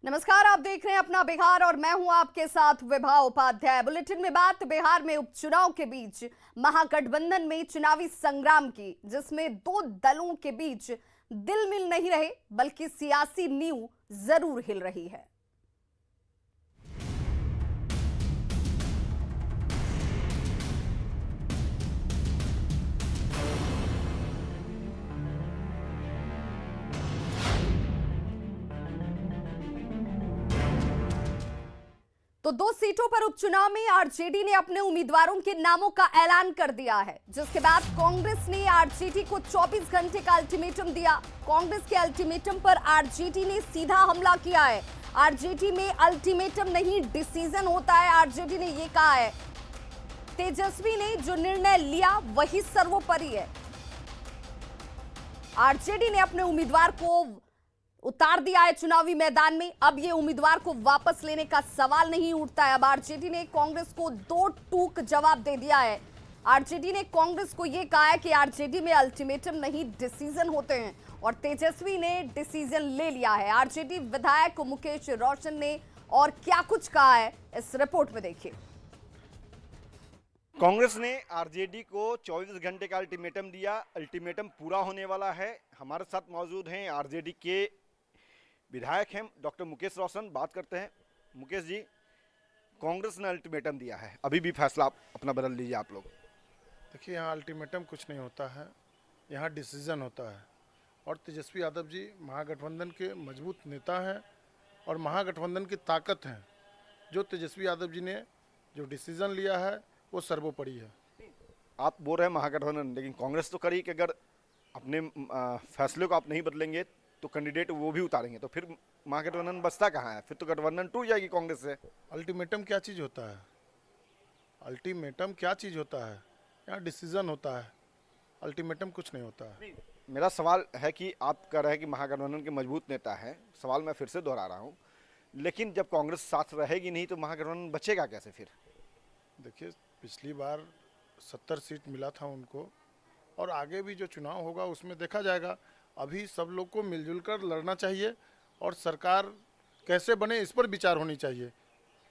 नमस्कार, आप देख रहे हैं अपना बिहार और मैं हूं आपके साथ विभा उपाध्याय। बुलेटिन में बात बिहार में उपचुनाव के बीच महागठबंधन में चुनावी संग्राम की, जिसमें दो दलों के बीच दिल मिल नहीं रहे बल्कि सियासी नींव जरूर हिल रही है। तो दो सीटों पर उपचुनाव में आरजेडी ने अपने उम्मीदवारों के नामों का ऐलान कर दिया है, जिसके बाद कांग्रेस ने आरजेडी को 24 घंटे का अल्टीमेटम दिया। कांग्रेस के अल्टीमेटम पर आरजेडी ने सीधा हमला किया है। आरजेडी में अल्टीमेटम नहीं, डिसीजन होता है, आरजेडी ने यह कहा है। तेजस्वी ने जो निर्णय लिया वही सर्वोपरि है। आरजेडी ने अपने उम्मीदवार को उतार दिया है चुनावी मैदान में। अब ये उम्मीदवार को वापस लेने का सवाल नहीं उठता है। अब आरजेडी ने कांग्रेस को दो टूक जवाब दे दिया है। आरजेडी ने कांग्रेस को यह कहा है कि आरजेडी में अल्टीमेटम नहीं, डिसीजन होते हैं, और तेजस्वी ने डिसीजन ले लिया है। आरजेडी विधायक मुकेश रोशन ने और क्या कुछ कहा है, इस रिपोर्ट में देखिए। कांग्रेस ने आरजेडी को 24 घंटे का अल्टीमेटम दिया। अल्टीमेटम पूरा होने वाला है। हमारे साथ मौजूद हैं आरजेडी के विधायक हैं डॉक्टर मुकेश रोशन। बात करते हैं। मुकेश जी, कांग्रेस ने अल्टीमेटम दिया है, अभी भी फैसला अपना बदल लीजिए आप लोग। देखिए, यहाँ अल्टीमेटम कुछ नहीं होता है, यहाँ डिसीजन होता है। और तेजस्वी यादव जी महागठबंधन के मजबूत नेता हैं और महागठबंधन की ताकत हैं। जो तेजस्वी यादव जी ने जो डिसीजन लिया है वो सर्वोपरि है। आप बोल रहे हैं महागठबंधन, लेकिन कांग्रेस तो करी कि अगर अपने फैसले को आप नहीं बदलेंगे तो कैंडिडेट वो भी उतारेंगे, तो फिर महागठबंधन बचता कहाँ है? फिर तो गठबंधन टूट जाएगी कांग्रेस से। अल्टीमेटम क्या चीज़ होता है? अल्टीमेटम क्या चीज़ होता है? यहाँ डिसीजन होता है, अल्टीमेटम कुछ नहीं होता है। मेरा सवाल है कि आप कह रहे हैं कि महागठबंधन के मजबूत नेता हैं। सवाल मैं फिर से दोहरा रहा हूँ, लेकिन जब कांग्रेस साथ रहेगी नहीं तो महागठबंधन बचेगा कैसे फिर? देखिए, पिछली बार 70 सीट मिला था उनको, और आगे भी जो चुनाव होगा उसमें देखा जाएगा। अभी सब लोग को मिलजुल कर लड़ना चाहिए और सरकार कैसे बने इस पर विचार होनी चाहिए।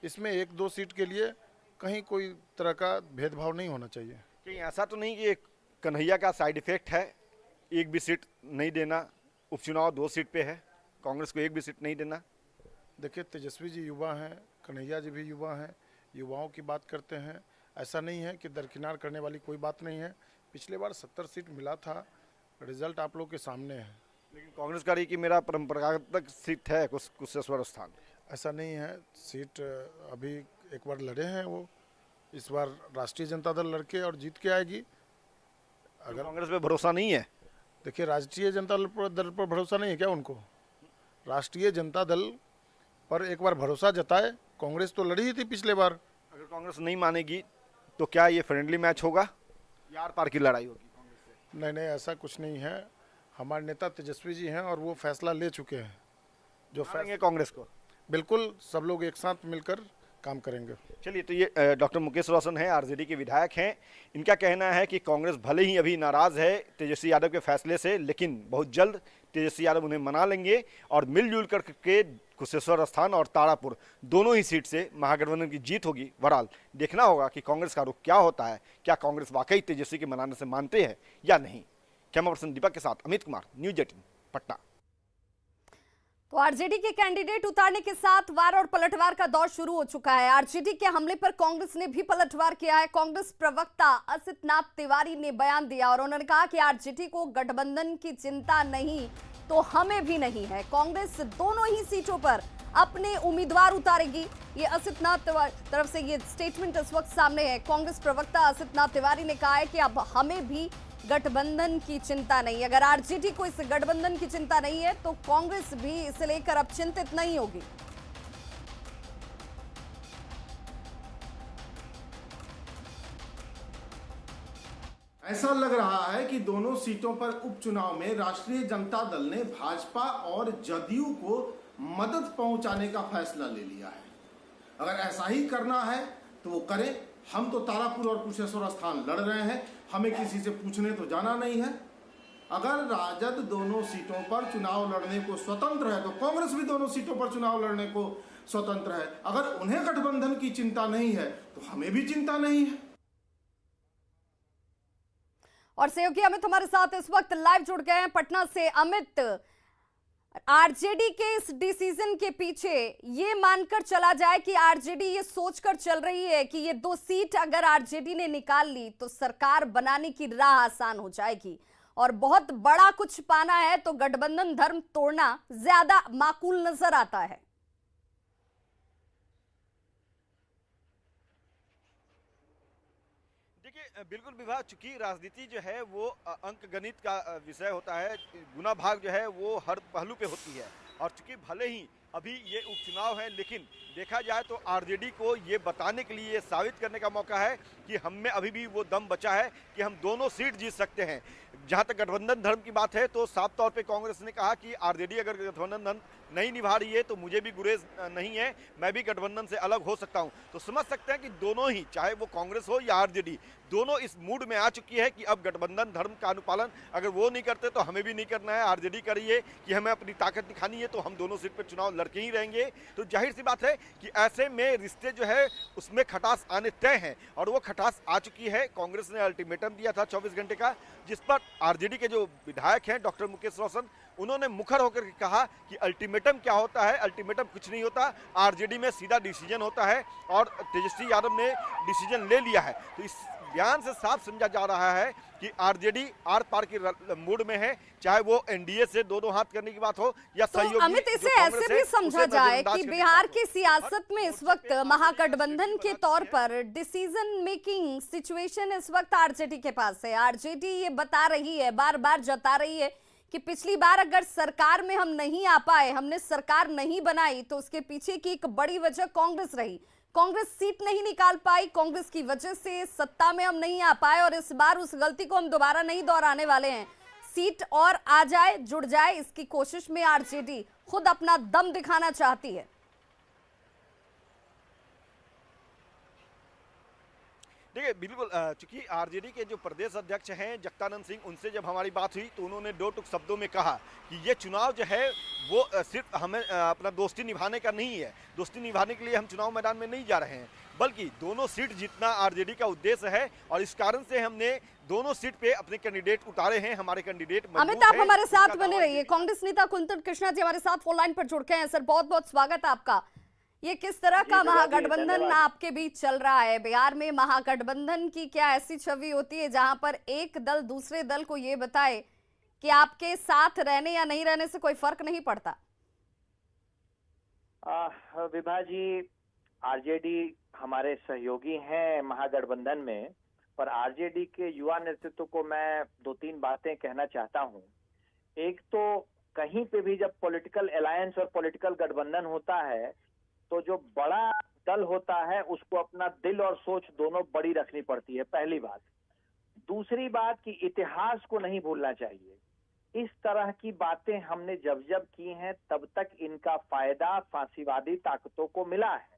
इसमें 1-2 सीट के लिए कहीं कोई तरह का भेदभाव नहीं होना चाहिए। कहीं ऐसा तो नहीं कि कन्हैया का साइड इफेक्ट है, एक भी सीट नहीं देना? उपचुनाव 2 सीट पे है, कांग्रेस को एक भी सीट नहीं देना। देखिए, तेजस्वी जी युवा हैं, कन्हैया जी भी युवा हैं, युवाओं की बात करते हैं। ऐसा नहीं है कि दरकिनार करने वाली कोई बात नहीं है। पिछले बार 70 सीट मिला था, रिजल्ट आप लोग के सामने है। लेकिन कांग्रेस का रही कि मेरा परंपरागत सीट है कुशेश्वर स्थान। ऐसा नहीं है, सीट अभी एक बार लड़े हैं वो, इस बार राष्ट्रीय जनता दल लड़के और जीत के आएगी। अगर कांग्रेस पे भरोसा नहीं है? देखिए, राष्ट्रीय जनता दल पर भरोसा नहीं है क्या उनको? राष्ट्रीय जनता दल पर एक बार भरोसा जताए। कांग्रेस तो लड़ी ही थी पिछले बार। अगर कांग्रेस नहीं मानेगी तो क्या ये फ्रेंडली मैच होगा या आर पार की लड़ाई होगी कांग्रेस से? नहीं, ऐसा कुछ नहीं है। हमारे नेता तेजस्वी जी हैं और वो फैसला ले चुके हैं। जो फैसला कांग्रेस को बिल्कुल सब लोग एक साथ मिलकर काम करेंगे। चलिए, तो ये डॉक्टर मुकेश रोशन हैं, आरजेडी के विधायक हैं। इनका कहना है कि कांग्रेस भले ही अभी नाराज है तेजस्वी यादव के फैसले से, लेकिन बहुत जल्द तेजस्वी यादव उन्हें मना लेंगे और मिलजुल करके कुशेश्वर स्थान और तारापुर दोनों ही सीट से महागठबंधन की जीत होगी। बहरहाल देखना होगा कि कांग्रेस का रुख क्या होता है। क्या कांग्रेस वाकई तेजस्वी के मनाने से मानते हैं या नहीं? कैमरा पर्सन दीपक के साथ अमित कुमार, न्यूज़ 18 पटना। तो आरजेडी के कैंडिडेट उतारने के साथ वार और पलटवार का दौर शुरू हो चुका है। आरजेडी के हमले पर कांग्रेस ने भी पलटवार किया है। कांग्रेस प्रवक्ता असित नाथ तिवारी ने बयान दिया और उन्होंने कहा कि आरजेडी को गठबंधन की चिंता नहीं तो हमें भी नहीं है। कांग्रेस दोनों ही सीटों पर अपने उम्मीदवार उतारेगी। ये असित नाथ तरफ से ये स्टेटमेंट इस वक्त सामने है। कांग्रेस प्रवक्ता असित नाथ तिवारी ने कहा है कि अब हमें भी गठबंधन की चिंता नहीं। अगर आरजेडी को इस गठबंधन की चिंता नहीं है तो कांग्रेस भी इसे लेकर अब चिंतित नहीं होगी। ऐसा लग रहा है कि दोनों सीटों पर उपचुनाव में राष्ट्रीय जनता दल ने भाजपा और जदयू को मदद पहुंचाने का फैसला ले लिया है। अगर ऐसा ही करना है तो वो करें। हम तो तारापुर और कुशेश्वर स्थान लड़ रहे हैं, हमें किसी से पूछने तो जाना नहीं है। अगर राजद दोनों सीटों पर चुनाव लड़ने को स्वतंत्र है तो कांग्रेस भी दोनों सीटों पर चुनाव लड़ने को स्वतंत्र है। अगर उन्हें गठबंधन की चिंता नहीं है तो हमें भी चिंता नहीं है। और सहयोगी अमित हमारे साथ इस वक्त लाइव जुड़ गए हैं पटना से। अमित, आरजेडी के इस डिसीजन के पीछे ये मानकर चला जाए कि आरजेडी ये सोचकर चल रही है कि ये 2 सीट अगर आरजेडी ने निकाल ली तो सरकार बनाने की राह आसान हो जाएगी, और बहुत बड़ा कुछ पाना है तो गठबंधन धर्म तोड़ना ज्यादा माकूल नजर आता है। देखिए बिल्कुल विवाह, चूंकि राजनीति जो है वो अंक गणित का विषय होता है, गुना भाग जो है वो हर पहलू पे होती है। और चूंकि भले ही अभी ये उपचुनाव है, लेकिन देखा जाए तो आरजेडी को ये बताने के लिए, ये साबित करने का मौका है कि हम में अभी भी वो दम बचा है कि हम दोनों सीट जीत सकते हैं। जहां तक गठबंधन धर्म की बात है तो साफ तौर पे कांग्रेस ने कहा कि आरजेडी अगर गठबंधन धर्म नहीं निभा रही है तो मुझे भी गुरेज नहीं है, मैं भी गठबंधन से अलग हो सकता हूं। तो समझ सकते हैं कि दोनों ही, चाहे वो कांग्रेस हो या आरजेडी, दोनों इस मूड में आ चुकी है कि अब गठबंधन धर्म का अनुपालन अगर वो नहीं करते तो हमें भी नहीं करना है। आरजेडी कर रही है कि हमें अपनी ताकत दिखानी है तो हम दोनों सीट पर चुनाव लड़के ही रहेंगे। तो जाहिर सी बात है कि ऐसे में रिश्ते जो है उसमें खटास आने तय हैं, और वो खटास आ चुकी है। कांग्रेस ने अल्टीमेटम दिया था 24 घंटे का, जिस पर आरजेडी के जो विधायक हैं डॉक्टर मुकेश रोशन, उन्होंने मुखर होकर कहा कि अल्टीमेटम क्या होता है, अल्टीमेटम कुछ नहीं होता, आरजेडी में सीधा डिसीजन होता है, और तेजस्वी यादव ने डिसीजन ले लिया है। तो इस बयान से साफ समझा जा रहा है कि आरजेडी आर पार की मूड में है, चाहे वो एनडीए से दोनों हाथ करने की बात हो या तो सहयोगी। अमित, इसे ऐसे भी समझा जाए कि बिहार की सियासत में इस वक्त महागठबंधन के तौर पर डिसीजन मेकिंग सिचुएशन इस वक्त आरजेडी के पास है। आरजेडी ये बता रही है, बार बार जता रही है कि पिछली बार अगर सरकार में हम नहीं आ पाए, हमने सरकार नहीं बनाई, तो उसके पीछे की एक बड़ी वजह कांग्रेस रही। कांग्रेस सीट नहीं निकाल पाई, कांग्रेस की वजह से सत्ता में हम नहीं आ पाए, और इस बार उस गलती को हम दोबारा नहीं दोहराने वाले हैं। सीट और आ जाए, जुड़ जाए, इसकी कोशिश में आरजेडी खुद अपना दम दिखाना चाहती है। देखिए बिल्कुल, चूंकि आरजेडी के जो प्रदेश अध्यक्ष हैं जगदानंद सिंह, उनसे जब हमारी बात हुई तो उन्होंने दो टुक शब्दों में कहा कि ये चुनाव जो है वो सिर्फ हमें अपना दोस्ती निभाने का नहीं है। दोस्ती निभाने के लिए हम चुनाव मैदान में नहीं जा रहे हैं, बल्कि दोनों सीट जीतना आरजेडी का उद्देश्य है, और इस कारण से हमने दोनों सीट पे अपने कैंडिडेट उतारे हैं। हमारे कैंडिडेट अमित, आप हमारे साथ बने रहिए। कांग्रेस नेता कुंतल कृष्णा जी हमारे साथ फोन लाइन पर जुड़ गए हैं। सर, बहुत बहुत स्वागत है आपका। ये किस तरह का महागठबंधन आपके बीच चल रहा है? बिहार में महागठबंधन की क्या ऐसी छवि होती है जहां पर एक दल दूसरे दल को ये बताए कि आपके साथ रहने या नहीं रहने से कोई फर्क नहीं पड़ता? विभा जी, आरजेडी हमारे सहयोगी हैं महागठबंधन में, पर आरजेडी के युवा नेतृत्व को मैं 2-3 बातें कहना चाहता हूं। एक तो कहीं पे भी जब पॉलिटिकल अलायंस और पॉलिटिकल गठबंधन होता है तो जो बड़ा दल होता है उसको अपना दिल और सोच दोनों बड़ी रखनी पड़ती है, पहली बात। दूसरी बात कि इतिहास को नहीं भूलना चाहिए। इस तरह की बातें हमने जब जब की हैं तब तक इनका फायदा फांसीवादी ताकतों को मिला है।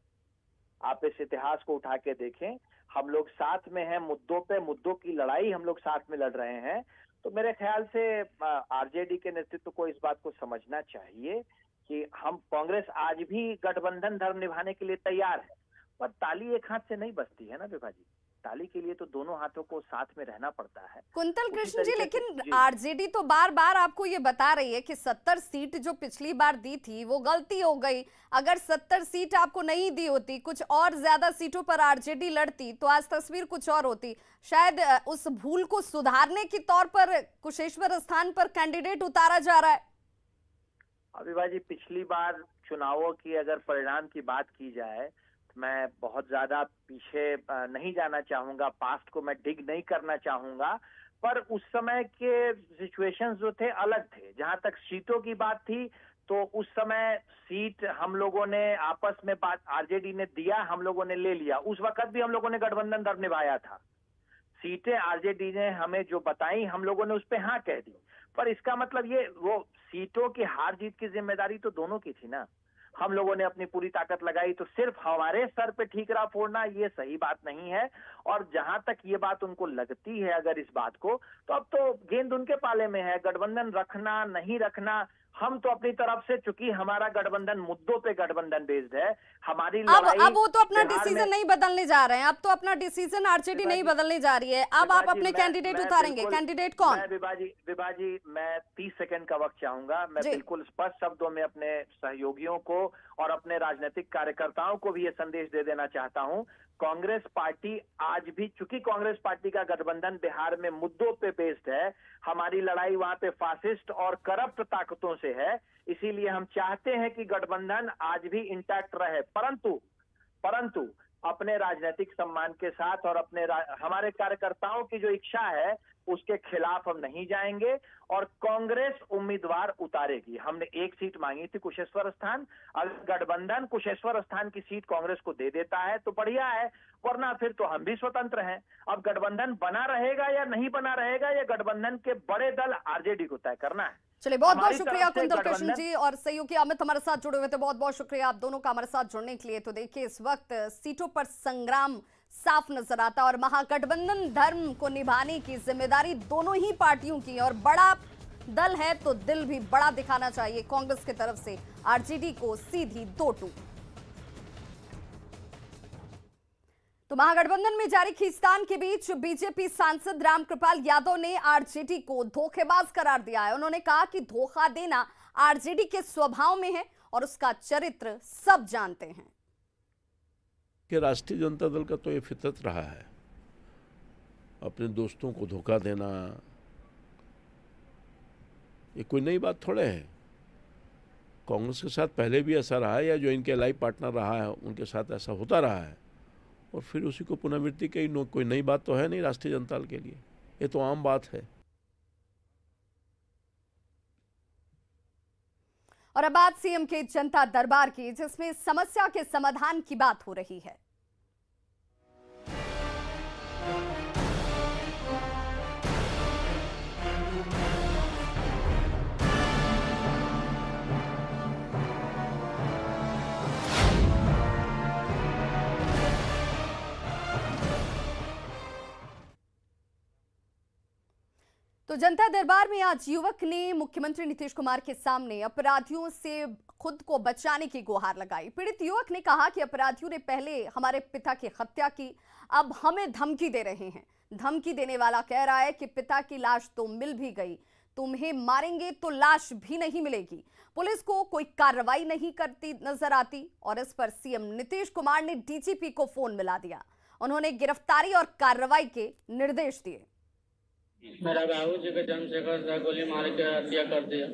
आप इस इतिहास को उठा के देखें, हम लोग साथ में हैं मुद्दों पे, मुद्दों की लड़ाई हम लोग साथ में लड़ रहे हैं। तो मेरे ख्याल से आरजेडी के नेतृत्व को इस बात को समझना चाहिए कि हम कांग्रेस आज भी गठबंधन धर्म निभाने के लिए तैयार है, पर ताली एक हाथ से नहीं बजती है ना विभा जी। ताली के लिए तो दोनों हाथों को साथ में रहना पड़ता है। कुंतल कृष्ण जी, लेकिन आरजेडी तो बार बार आपको ये बता रही है कि 70 सीट जो पिछली बार दी थी वो गलती हो गई। अगर 70 सीट आपको नहीं दी होती, कुछ और ज्यादा सीटों पर आरजेडी लड़ती, तो आज तस्वीर कुछ और होती। शायद उस भूल को सुधारने के तौर पर कुशेश्वर स्थान पर कैंडिडेट उतारा जा रहा है। विभा जी, पिछली बार चुनावों की अगर परिणाम की बात की जाए तो मैं बहुत ज्यादा पीछे नहीं जाना चाहूंगा, पास्ट को मैं डिग नहीं करना चाहूंगा, पर उस समय के सिचुएशंस जो थे अलग थे। जहां तक सीटों की बात थी तो उस समय सीट हम लोगों ने आपस में बात, आरजेडी ने दिया, हम लोगों ने ले लिया। उस वक्त भी हम लोगों ने गठबंधन धर्म निभाया था। सीटें आरजेडी ने हमें जो बताई हम लोगों ने उस पर हाँ कह दी, पर इसका मतलब ये वो सीटों की हार जीत की जिम्मेदारी तो दोनों की थी ना। हम लोगों ने अपनी पूरी ताकत लगाई, तो सिर्फ हमारे सर पे ठीकरा फोड़ना ये सही बात नहीं है। और जहां तक ये बात उनको लगती है अगर इस बात को, तो अब तो गेंद उनके पाले में है, गठबंधन रखना नहीं रखना। हम तो अपनी तरफ से, चूंकि हमारा गठबंधन मुद्दों पे गठबंधन बेस्ड है, हमारी लड़ाई अब वो तो अपना बिहार डिसीजन में- नहीं बदलने जा रहे हैं। अब तो अपना डिसीजन आरजेडी नहीं बदलने जा रही है। अब आप अपने कैंडिडेट उतारेंगे। कैंडिडेट कौन? मैं विभाजी मैं 30 सेकंड का वक्त चाहूंगा। मैं जी। बिल्कुल स्पष्ट शब्दों में अपने सहयोगियों को और अपने राजनीतिक कार्यकर्ताओं को भी ये संदेश दे देना चाहता हूं। कांग्रेस पार्टी आज भी, चूंकि कांग्रेस पार्टी का गठबंधन बिहार में मुद्दों पे बेस्ड है, हमारी लड़ाई वहां पे फासिस्ट और करप्ट ताकतों से है, इसीलिए हम चाहते हैं कि गठबंधन आज भी इंटैक्ट रहे, परंतु अपने राजनीतिक सम्मान के साथ और हमारे कार्यकर्ताओं की जो इच्छा है उसके खिलाफ हम नहीं जाएंगे और कांग्रेस उम्मीदवार उतारेगी। हमने एक सीट मांगी थी कुशेश्वर स्थान, अगर गठबंधन कुशेश्वर स्थान की सीट कांग्रेस को दे देता है तो बढ़िया है, वरना फिर तो हम भी स्वतंत्र हैं। अब गठबंधन बना रहेगा या नहीं बना रहेगा, यह गठबंधन के बड़े दल आरजेडी को तय करना है। चलिए, बहुत बहुत हमारी शुक्रिया तरफ से कुंदन कृष्ण गठबंधन- जी और सहयोगी अमित हमारे साथ जुड़े हुए थे। बहुत बहुत शुक्रिया आप दोनों का हमारे साथ जुड़ने के लिए। तो देखिए, इस वक्त सीटों पर संग्राम साफ नजर आता है और महागठबंधन धर्म को निभाने की जिम्मेदारी दोनों ही पार्टियों की है और बड़ा दल है तो दिल भी बड़ा दिखाना चाहिए। कांग्रेस की तरफ से आरजेडी को सीधी 2-2। तो महागठबंधन में जारी खींचतान के बीच बीजेपी सांसद रामकृपाल यादव ने आरजेडी को धोखेबाज करार दिया है। उन्होंने कहा कि धोखा देना आरजेडी के स्वभाव में है और उसका चरित्र सब जानते हैं। कि राष्ट्रीय जनता दल का तो ये फितरत रहा है, अपने दोस्तों को धोखा देना ये कोई नई बात थोड़े है। कांग्रेस के साथ पहले भी ऐसा रहा है, या जो इनके लाइफ पार्टनर रहा है उनके साथ ऐसा होता रहा है, और फिर उसी को पुनरावृत्ति की कोई नई बात तो है नहीं राष्ट्रीय जनता दल के लिए, ये तो आम बात है। और अब बात सीएम के जनता दरबार की, जिसमें समस्या के समाधान की बात हो रही है। तो जनता दरबार में आज युवक ने मुख्यमंत्री नीतीश कुमार के सामने अपराधियों से खुद को बचाने की गुहार लगाई। पीड़ित युवक ने कहा कि अपराधियों ने पहले हमारे पिता की हत्या की, अब हमें धमकी दे रहे हैं। धमकी देने वाला कह रहा है कि पिता की लाश तो मिल भी गई, तुम्हें मारेंगे तो लाश भी नहीं मिलेगी। पुलिस को कोई कार्रवाई नहीं करती नजर आती और इस पर सीएम नीतीश कुमार ने डीजीपी को फोन मिला दिया। उन्होंने गिरफ्तारी और कार्रवाई के निर्देश दिए। मेरा बाबू जी को चंद्रशेखर से गोली मार के हत्या कर दिया,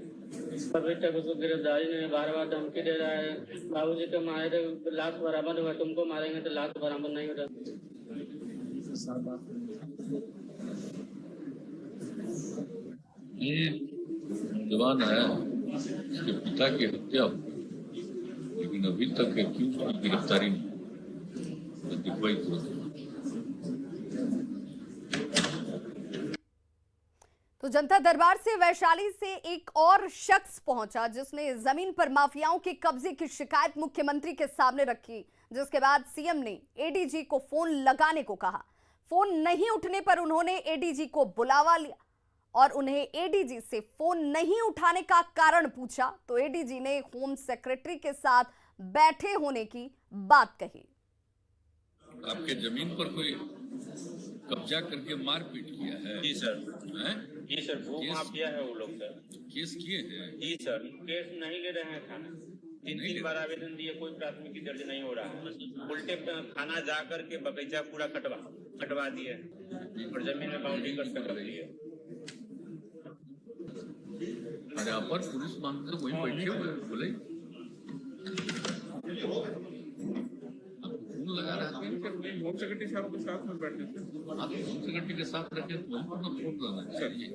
अभी तक उसको गिरफ्तारी नहीं। बार बार धमकी दे रहा है, बाबू जी को मारे तो लाश बरामद हुआ, तुमको मारेंगे तो लाश बरामद नहीं हो रहा। ये जवान आया उसके पिता की हत्या हो गई, लेकिन अभी तक क्यों उसकी गिरफ्तारी नहीं दिखवाई तुरंत। तो जनता दरबार से वैशाली से एक और शख्स पहुंचा जिसने जमीन पर माफियाओं के कब्जे की शिकायत मुख्यमंत्री के सामने रखी, जिसके बाद सीएम ने एडीजी को फोन लगाने को कहा। फोन नहीं उठने पर उन्होंने एडीजी को बुलावा लिया और उन्हें एडीजी से फोन नहीं उठाने का कारण पूछा तो एडीजी ने होम सेक्रेटरी के साथ बैठे होने की बात कही। आपके जमीन पर कोई कब्जा करके मारपीट किया है? जी सर, हैं? जी सर, भू माफिया है वो लोग सर। केस किए हैं? जी सर, केस नहीं ले रहे हैं खाना। तीन बार आवेदन दिए, कोई प्राथमिकी दर्ज नहीं हो रहा है। उल्टे खाना जा करके बगीचा पूरा कटवा दिए और जमीन में बाउंड्री कर रख दिए। अरे अपर पुलिस मांग तो वही बैठे हुए हैं, बोले लगा रहा है। होम सेक्रेटरी साहब के साथ में बैठे थे, आप होम सेक्रेटरी के साथ रखे तो वहीं पर फोन करना चाहिए।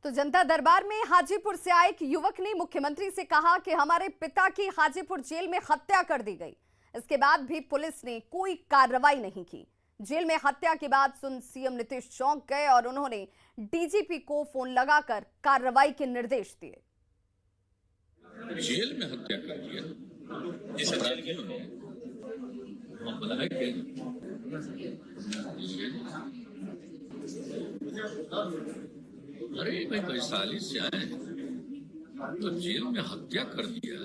तो जनता दरबार में हाजीपुर से आए एक युवक ने मुख्यमंत्री से कहा कि हमारे पिता की हाजीपुर जेल में हत्या कर दी गई। इसके बाद भी पुलिस ने कोई कार्रवाई नहीं की। जेल में हत्या की बात सुन सीएम नीतीश चौंक गए और उन्होंने डीजीपी को फोन लगाकर कार्रवाई के निर्देश दिए। जेल में हत्या कर दिया अपराधियों ने। हम बनाए थे अरे भाई वैशाली से आए तो जेल में हत्या कर दिया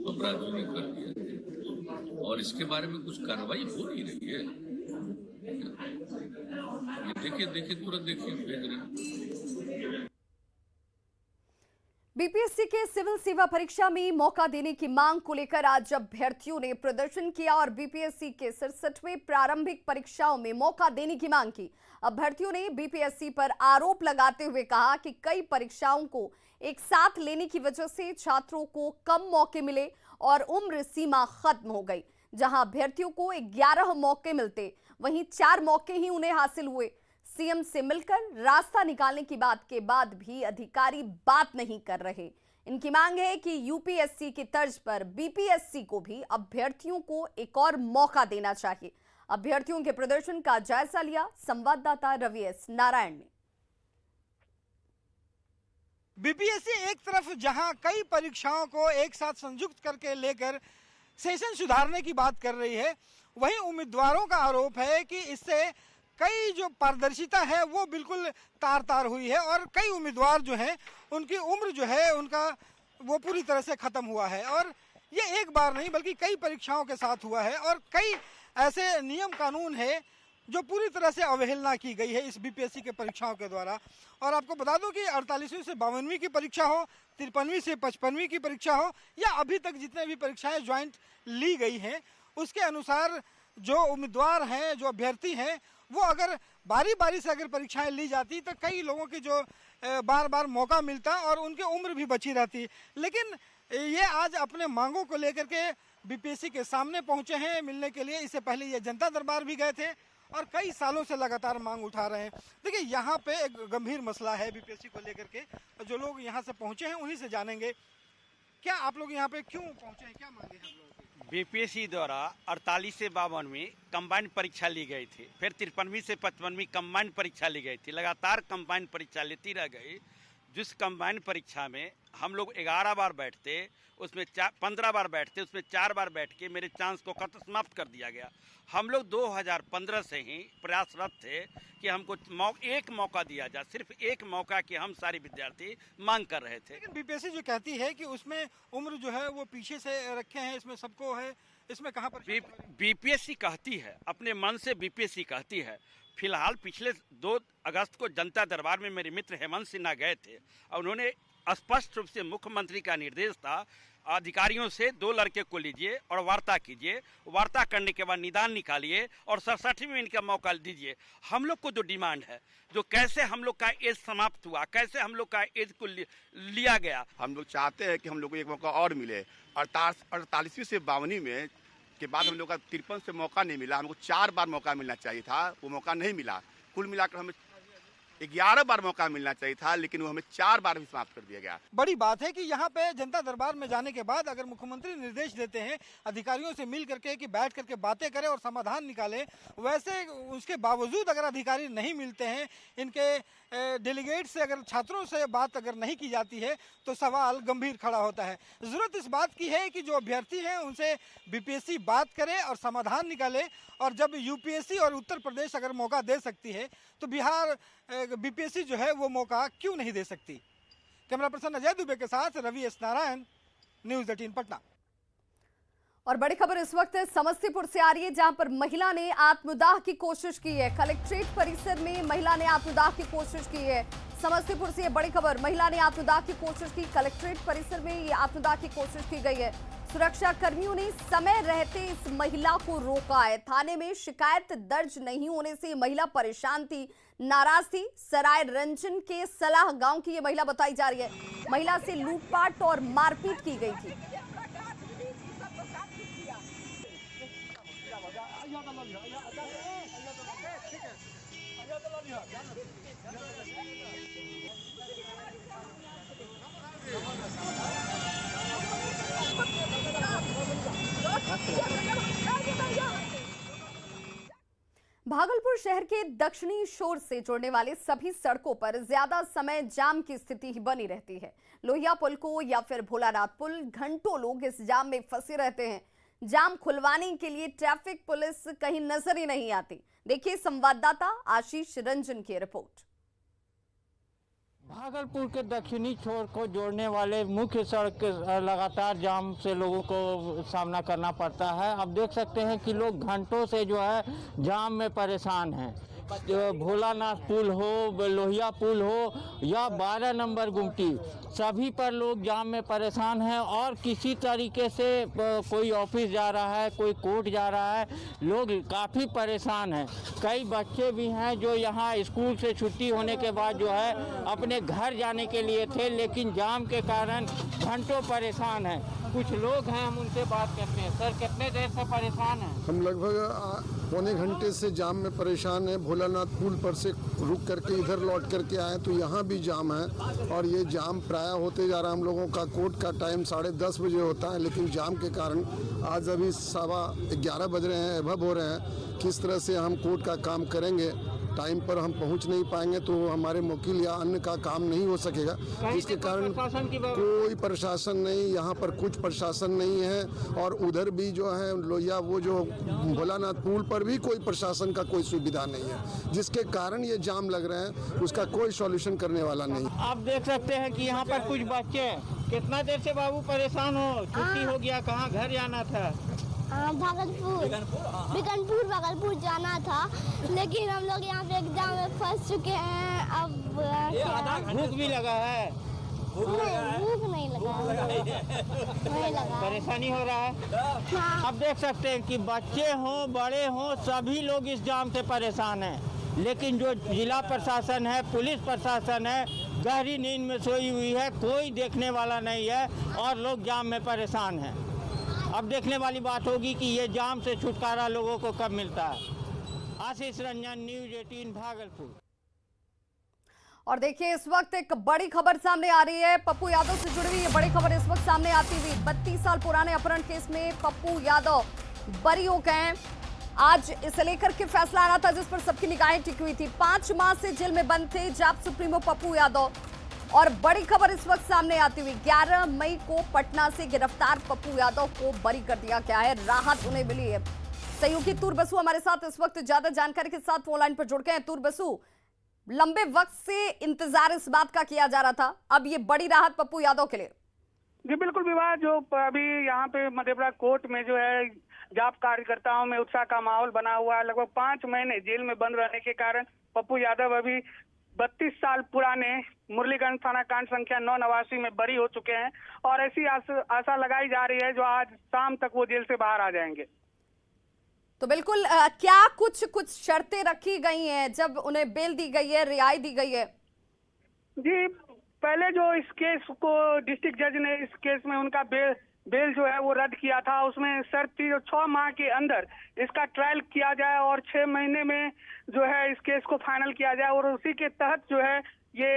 अपराधियों ने कर दिया, और इसके बारे में कुछ कार्रवाई हो नहीं रही है। ये देखिए तुरंत देखिए भेज रहे। बीपीएससी के सिविल सेवा परीक्षा में मौका देने की मांग को लेकर आज अभ्यर्थियों ने प्रदर्शन किया और बीपीएससी के 67वें प्रारंभिक परीक्षाओं में मौका देने की मांग की। अभ्यर्थियों ने बीपीएससी पर आरोप लगाते हुए कहा कि कई परीक्षाओं को एक साथ लेने की वजह से छात्रों को कम मौके मिले और उम्र सीमा खत्म हो गई। जहां अभ्यर्थियों को 11 मौके मिलते, वहीं 4 मौके ही उन्हें हासिल हुए। सीएम से मिलकर रास्ता निकालने की बात के बाद भी अधिकारी बात नहीं कर रहे। इनकी मांग है कि यूपीएससी की तर्ज पर बीपीएससी को भी अभ्यर्थियों को एक और मौका देना चाहिए। अभ्यर्थियों के प्रदर्शन का जायजा लिया संवाददाता रवि एस नारायण ने। बीपीएससी एक तरफ जहां कई परीक्षाओं को एक साथ संयुक्त करके लेकर सेशन सुधारने की बात कर रही है, वहीं उम्मीदवारों का आरोप है कि इससे कई जो पारदर्शिता है वो बिल्कुल तार तार हुई है और कई उम्मीदवार जो हैं उनकी उम्र जो है उनका वो पूरी तरह से खत्म हुआ है। और ये एक बार नहीं बल्कि कई परीक्षाओं के साथ हुआ है और कई ऐसे नियम कानून है जो पूरी तरह से अवहेलना की गई है इस बीपीएससी के परीक्षाओं के द्वारा। और आपको बता दूं कि 48वीं से 52वीं की परीक्षा हो, 53वीं से 55वीं की परीक्षा हो या अभी तक जितने भी परीक्षाएं ज्वाइंट ली गई हैं, उसके अनुसार जो उम्मीदवार हैं, जो अभ्यर्थी हैं, वो अगर बारी बारी से अगर परीक्षाएं ली जाती तो कई लोगों की जो बार बार मौका मिलता और उनकी उम्र भी बची रहती। लेकिन ये आज अपने मांगों को लेकर के बीपीएससी के सामने पहुंचे हैं मिलने के लिए। इससे पहले ये जनता दरबार भी गए थे और कई सालों से लगातार मांग उठा रहे हैं। देखिए यहाँ पे एक गंभीर मसला है बीपीएससी को लेकर के, जो लोग यहाँ से पहुंचे हैं उन्हीं से जानेंगे। क्या आप लोग यहाँ पे क्यों पहुंचे हैं, क्या मांगे हैं? बीपीएससी द्वारा 48 से 52वीं कंबाइंड परीक्षा ली गई थी, फिर 53वीं से 55वीं कंबाइंड परीक्षा ली गई थी। लगातार कंबाइंड परीक्षा लेती रह गई, जिस कंबाइंड परीक्षा में हम लोग 11 बार बैठते, उसमें 15 बार बैठते, उसमें 4 बार बैठ के मेरे चांस को खत्म समाप्त कर दिया गया। हम लोग 2015 से ही प्रयासरत थे कि हमको एक मौका दिया जाए, सिर्फ एक मौका की हम सारे विद्यार्थी मांग कर रहे थे। लेकिन बीपीएससी जो कहती है कि उसमें उम्र जो है वो पीछे से रखे हैं, इसमें सबको है, इसमें कहाँ पर बीपीएससी कहती है, अपने मन से बीपीएससी कहती है। फिलहाल पिछले 2 अगस्त को जनता दरबार में मेरे मित्र हेमंत सिन्हा गए थे और उन्होंने स्पष्ट रूप से मुख्यमंत्री का निर्देश था, अधिकारियों से 2 लड़के को लीजिए और वार्ता कीजिए, वार्ता करने के बाद निदान निकालिए और 67वें इनका मौका दीजिए। हम लोग को जो डिमांड है, जो कैसे हम लोग का एज समाप्त हुआ, कैसे हम लोग का एज को लिया गया, हम लोग चाहते हैं कि हम लोग को एक मौका और मिले। 48वीं से 52वीं में के बाद हम लोग का 53 से मौका नहीं मिला, हमको 4 बार मौका मिलना चाहिए था, वो मौका नहीं मिला। कुल मिलाकर हमें 11 बार मौका मिलना चाहिए था, लेकिन वो हमें 4 बार भी समाप्त कर दिया गया। बड़ी बात है कि यहाँ पे जनता दरबार में जाने के बाद अगर मुख्यमंत्री निर्देश देते हैं अधिकारियों से मिल करके कि बैठ करके बातें करें और समाधान निकालें, वैसे उसके बावजूद अगर अधिकारी नहीं मिलते हैं, इनके डेलीगेट से अगर छात्रों से बात अगर नहीं की जाती है तो सवाल गंभीर खड़ा होता है। जरूरत इस बात की है कि जो अभ्यर्थी हैं उनसे बीपीएससी बात करे और समाधान निकाले, और जब यूपीएससी और उत्तर प्रदेश अगर मौका दे सकती है तो बिहार बीपीएससी जो है वो मौका क्यों नहीं दे सकती। कैमरा पर्सन अजय दुबे के साथ रवि एस नारायण, न्यूज़ 18 पटना। और बड़ी खबर इस वक्त समस्तीपुर से आ रही है, जहां पर महिला ने आत्मदाह की कोशिश की है। कलेक्ट्रेट परिसर में महिला ने आत्मदाह की कोशिश की है। समस्तीपुर से ये बड़ी खबर, महिला ने आत्मदाह की कोशिश की, कलेक्ट्रेट परिसर में ये आत्मदाह की कोशिश की गई है। सुरक्षा कर्मियों ने समय रहते इस महिला को रोका है। थाने में शिकायत दर्ज नहीं होने से महिला परेशान थी, नाराज थी। सराय रंजन के सलाह गांव की ये महिला बताई जा रही है। महिला से लूटपाट और मारपीट की गई थी। भागलपुर शहर के दक्षिणी शोर से जोड़ने वाले सभी सड़कों पर ज्यादा समय जाम की स्थिति ही बनी रहती है। लोहिया पुल को या फिर भोलानाथ पुल, घंटों लोग इस जाम में फंसे रहते हैं। जाम खुलवाने के लिए ट्रैफिक पुलिस कहीं नजर ही नहीं आती। देखिए संवाददाता आशीष रंजन की रिपोर्ट। भागलपुर के दक्षिणी छोर को जोड़ने वाले मुख्य सड़क लगातार जाम से लोगों को सामना करना पड़ता है। अब देख सकते हैं कि लोग घंटों से जो है जाम में परेशान हैं। भोलानाथ पुल हो, लोहिया पुल हो या 12 नंबर गुमटी, सभी पर लोग जाम में परेशान हैं और किसी तरीके से कोई ऑफिस जा रहा है, कोई कोर्ट जा रहा है, लोग काफ़ी परेशान हैं। कई बच्चे भी हैं जो यहाँ स्कूल से छुट्टी होने के बाद जो है अपने घर जाने के लिए थे, लेकिन जाम के कारण घंटों परेशान हैं। कुछ लोग हैं, हम उनसे बात करते हैं। सर, कितने देर से परेशान हैं? हम लगभग पौने घंटे से जाम में परेशान हैं। भोलानाथ पुल पर से रुक करके इधर लौट करके आए तो यहाँ भी जाम है और ये जाम प्राय होते जा रहा है। हम लोगों का कोर्ट का टाइम 10:30 बजे होता है, लेकिन जाम के कारण आज अभी 11:15 बज रहे हैं, एभव हो रहे हैं। किस तरह से हम कोर्ट का काम करेंगे, टाइम पर हम पहुंच नहीं पाएंगे तो हमारे वकील या अन्य का काम नहीं हो सकेगा, जिसके कारण कोई प्रशासन नहीं, यहाँ पर कुछ प्रशासन नहीं है। और उधर भी जो है लोहिया वो जो भोलानाथ पुल पर भी कोई प्रशासन का कोई सुविधा नहीं है, जिसके कारण ये जाम लग रहे हैं, उसका कोई सॉल्यूशन करने वाला नहीं। आप देख सकते हैं कि यहाँ पर कुछ बच्चे, कितना देर से बाबू परेशान हो? छुट्टी हो गया, कहाँ घर जाना था? बिकनपुर भागलपुर जाना था, लेकिन हम लोग यहाँ पे एग्जाम में फंस चुके हैं। अब भूख भी लगा है? भूख नहीं लगा, परेशानी हो रहा है। हाँ। अब देख सकते हैं कि बच्चे हों, बड़े हों, सभी लोग इस जाम से परेशान हैं। लेकिन जो जिला प्रशासन है, पुलिस प्रशासन है, गहरी नींद में सोई हुई है, कोई देखने वाला नहीं है और लोग जाम में परेशान हैं। अब देखने वाली बात होगी कि ये जाम से छुटकारा लोगों को कब मिलता है। आशीष रंजन, न्यूज़ 18 भागलपुर। और देखिए इस वक्त एक बड़ी खबर सामने आ रही है। पप्पू यादव से जुड़ी हुई ये बड़ी खबर इस वक्त सामने आती हुई। 32 साल पुराने अपहरण केस में पप्पू यादव बरी हो गए हैं। आज इसे लेकर के फैसला आना था जिस पर सबकी निगाहें टिकी हुई थी। 5 माह से जेल में बंद थे जाप सुप्रीमो पप्पू यादव। और बड़ी खबर इस वक्त सामने आती हुई, 11 मई को पटना से गिरफ्तार पप्पू यादव को बरी कर दिया गया है। राहत उन्हें मिली है। सहयोगी तूर बसु हमारे साथ इस वक्त ज्यादा जानकारी के साथ फोन लाइन पर जुड़ गए हैं। तूर बसु, लंबे वक्त से इंतजार इस बात का किया जा रहा था, अब ये बड़ी राहत पप्पू यादव के लिए। जी बिल्कुल विवाह, जो अभी यहाँ पे मधेपुरा कोर्ट में जो है जाप कार्यकर्ताओं में उत्साह का माहौल बना हुआ है। लगभग 5 महीने जेल में बंद रहने के कारण पप्पू यादव अभी 32 साल पुराने मुरलीगंज थाना कांड संख्या 989 में बरी हो चुके हैं और ऐसी आशा लगाई जा रही है जो आज शाम तक वो जेल से बाहर आ जाएंगे। तो बिल्कुल क्या कुछ शर्तें रखी गई हैं जब उन्हें बेल दी गई है, रिहाई दी गई है? जी पहले जो इस केस को डिस्ट्रिक्ट जज ने इस केस में उनका बेल जो है वो रद्द किया था, उसमें शर्त थी 6 माह के अंदर इसका ट्रायल किया जाए और 6 महीने में जो है इस केस को फाइनल किया जाए। और उसी के तहत जो है ये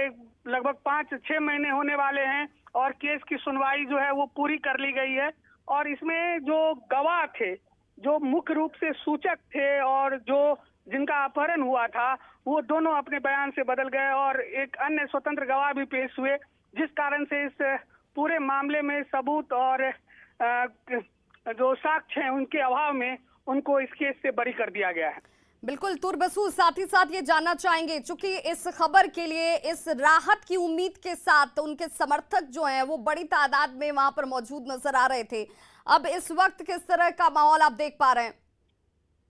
लगभग 5-6 महीने होने वाले हैं और केस की सुनवाई जो है वो पूरी कर ली गई है। और इसमें जो गवाह थे, जो मुख्य रूप से सूचक थे और जो जिनका अपहरण हुआ था, वो दोनों अपने बयान से बदल गए और एक अन्य स्वतंत्र गवाह भी पेश हुए, जिस कारण से इस पूरे मामले में सबूत और जो साक्ष्य हैं उनके अभाव में उनको इस केस से बरी कर दिया गया है। बिल्कुल तूर बसु, साथ ही साथ ये जानना चाहेंगे, चूंकि इस खबर के लिए इस राहत की उम्मीद के साथ उनके समर्थक जो हैं वो बड़ी तादाद में वहां पर मौजूद नजर आ रहे थे, अब इस वक्त किस तरह का माहौल आप देख पा रहे हैं?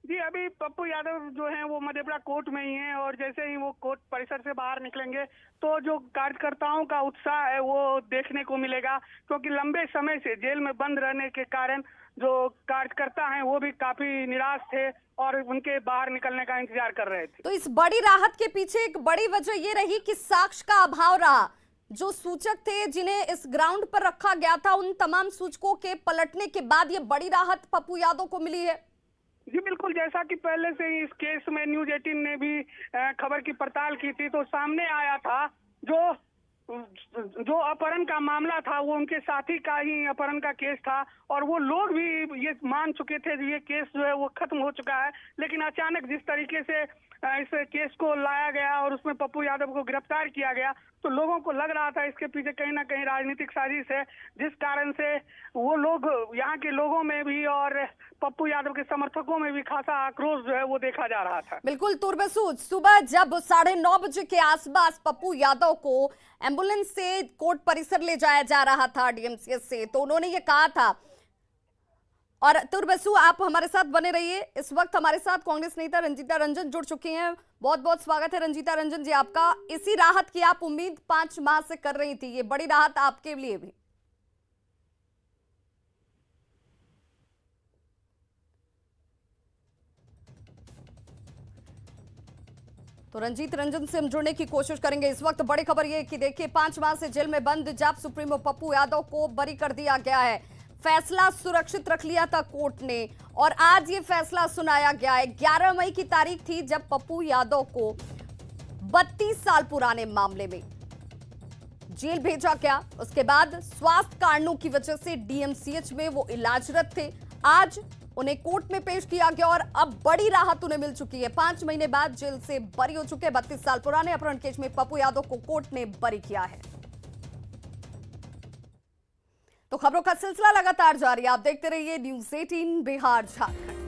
जी अभी पप्पू यादव जो हैं वो मधेपुरा कोर्ट में ही हैं और जैसे ही वो कोर्ट परिसर से बाहर निकलेंगे तो जो कार्यकर्ताओं का उत्साह है वो देखने को मिलेगा, क्योंकि लंबे समय से जेल में बंद रहने के कारण जो कार्यकर्ता हैं वो भी काफी निराश थे और उनके बाहर निकलने का इंतजार कर रहे थे। तो इस बड़ी राहत के पीछे एक बड़ी वजह ये रही कि साक्ष्य का अभाव रहा। जो सूचक थे जिन्हें इस ग्राउंड पर रखा गया था, उन तमाम सूचकों के पलटने के बाद ये बड़ी राहत पप्पू यादव को मिली है। जी बिल्कुल, जैसा कि पहले से ही इस केस में न्यूज़ 18 ने भी खबर की पड़ताल की थी तो सामने आया था जो अपहरण का मामला था वो उनके साथी का ही अपहरण का केस था और वो लोग भी ये मान चुके थे ये केस जो है वो खत्म हो चुका है। लेकिन अचानक जिस तरीके से इस केस को लाया गया और उसमें पप्पू यादव को गिरफ्तार किया गया, तो लोगों को लग रहा था इसके पीछे कहीं ना कहीं राजनीतिक साजिश है, जिस कारण से वो लोग, यहाँ के लोगों में भी और पप्पू यादव के समर्थकों में भी खासा आक्रोश जो है वो देखा जा रहा था। बिल्कुल तुर्बसूद, सुबह जब 9:30 बजे के आसपास पप्पू यादव को एम्बुलेंस से कोर्ट परिसर ले जाया जा रहा था डीएमसीएच से, तो उन्होंने ये कहा था। और तुर्बसु, आप हमारे साथ बने रहिए। इस वक्त हमारे साथ कांग्रेस नेता रंजीता रंजन जुड़ चुकी हैं। बहुत बहुत स्वागत है रंजीता रंजन जी आपका। इसी राहत की आप उम्मीद 5 माह से कर रही थी, ये बड़ी राहत आपके लिए भी। तो रंजीत रंजन से हम जुड़ने की कोशिश करेंगे। इस वक्त बड़ी खबर ये कि देखिए 5 माह से जेल में बंद जाप सुप्रीमो पप्पू यादव को बरी कर दिया गया है। फैसला सुरक्षित रख लिया था कोर्ट ने और आज ये फैसला सुनाया गया है। 11 मई की तारीख थी जब पप्पू यादव को 32 साल पुराने मामले में जेल भेजा गया। उसके बाद स्वास्थ्य कारणों की वजह से डीएमसीएच में वो इलाजरत थे। आज उन्हें कोर्ट में पेश किया गया और अब बड़ी राहत उन्हें मिल चुकी है। 5 महीने बाद जेल से बरी हो चुके 32 साल पुराने अपहरण केस में पप्पू यादव को कोर्ट ने बरी किया है। तो खबरों का सिलसिला लगातार जारी है। आप देखते रहिए न्यूज़ 18 बिहार झारखंड।